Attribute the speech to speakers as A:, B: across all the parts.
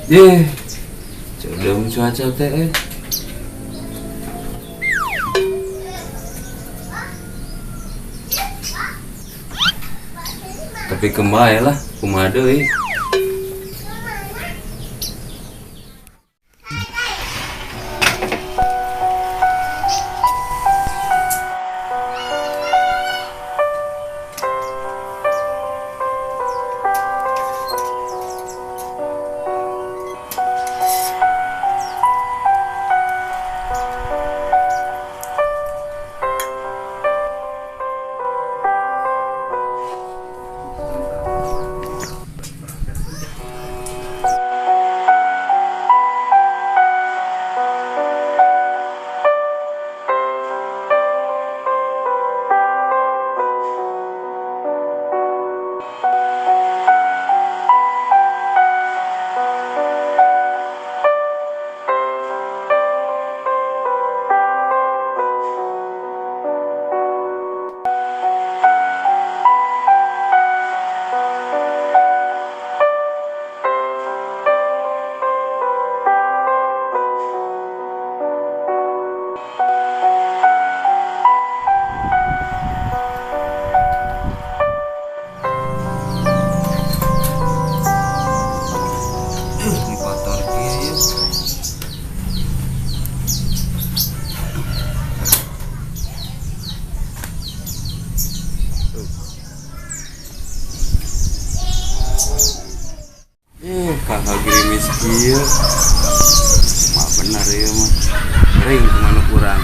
A: Ye, coba cuaca teh. Tapi kembali lah, kumaha deui. Ini kotor gini. Kakak gerimis kieu. Mah benar ya mah. Kering kemana kurang.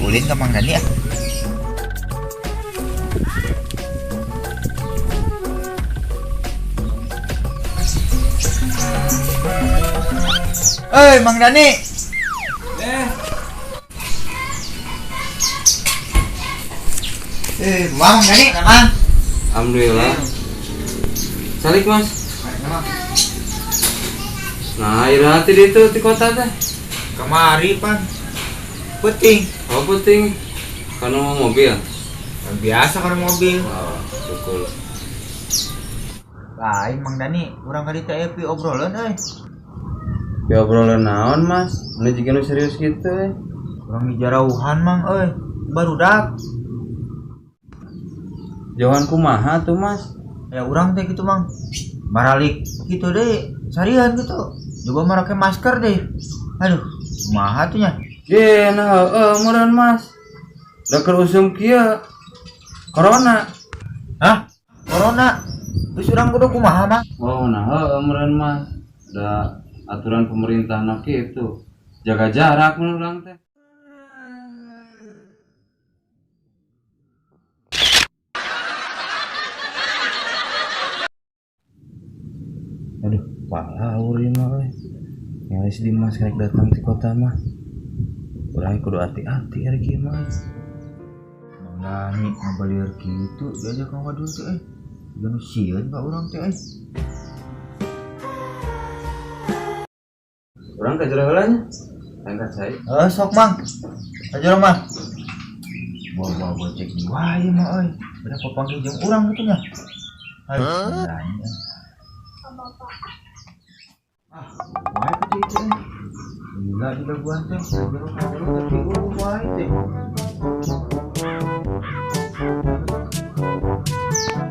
B: Ulin ke Mang Dani ya. Mang Dani. Mang Dani, Mang.
A: Alhamdulillah. Salik mas. Nah, irati itu di kota teh.
B: Kemari pan. Penting.
A: Oh penting. Karena mau mobil.
B: Biasa kan mobil.
A: Oh, syukur.
B: Lain Mang Dani, urang kali teh obrolan euy.
A: Ya obrolan naon mas? Ini jika nu serius gitu
B: Urang dijarauhan Mang euy. Barudak.
A: Jauhan kumaha tuh mas?
B: Ya urang teh gitu Mang. Maralik gitu deh, sarian gitu. Coba make masker deh. Aduh, kumaha tuh nya?
A: Ye, nah, meureun mas. Da keur usum kieu. Corona.
B: Hah? Corona? Terus urang kudu kumaha Mang?
A: Oh, nah, meureun mas. Da aturan pemerintah na kitu. Jaga jarak mun urang teh. Aduh, palaur ieu mah euy. Nyaris Dimas rek datang di kota mah. Urang kudu hati-hati ari kieu mah.
B: Mang Dani ngabalir kitu diajak ka wadul teh Jangan sieun ka urang teh
A: Urang ka jero heula nya. Angkat saya.
B: Sok Mang. Aja Mang. Bawa cek di wae mah euy. Berapa panggil jeung urang gitu nya. Ayo, Dani. Wae ka cek teh. Gila di daguan teh. Jero ka tapi wae teh.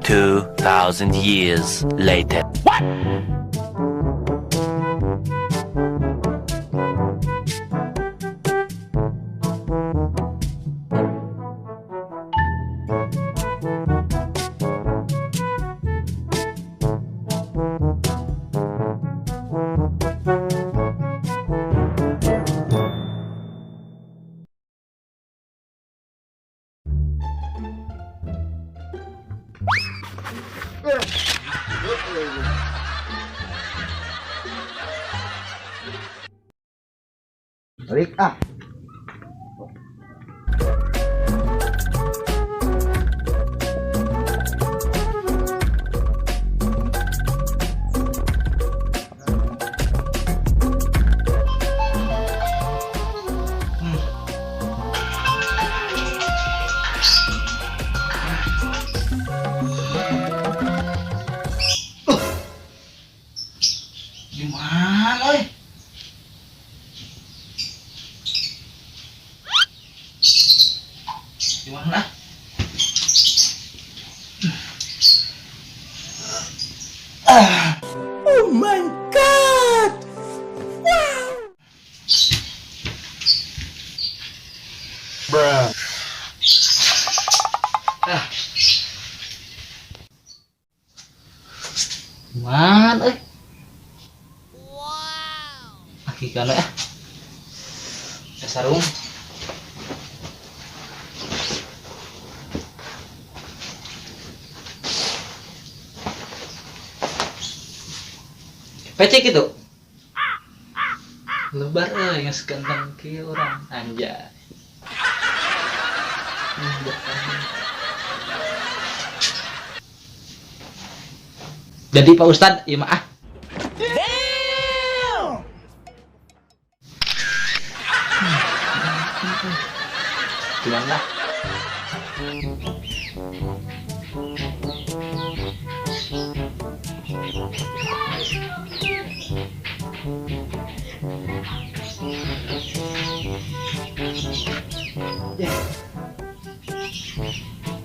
C: 2,000 years later. What?
B: Balik ah. Gimana, oi? Gimana?
C: Oh my god! Bruh.
B: Gimana, oi? Wow. Aki kana ya. Sarung. Pecek itu. Lebar yang seganteng ki orang anjay. Jadi Pak Ustadz, iya mah ah. Gimana? Ya.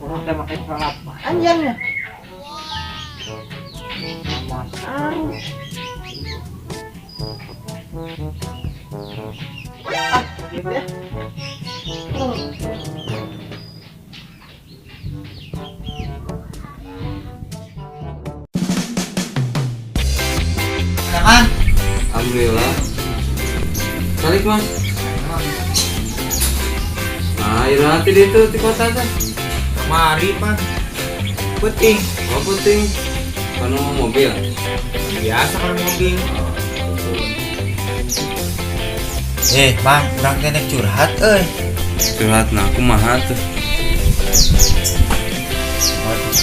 B: Orang teh pakai pelap panjang ya. Mas harus. Ah, gitu ya. Aman.
A: Alhamdulillah. Balik mas. Nah, irati itu di kota kan.
B: Kemari Pak. Penting.
A: Oh penting. Kanu mobil.
B: Biasa kalau mobil. Bang, kurang kena curhat euy.
A: Curhat nah kumaha tuh.
B: Waduh,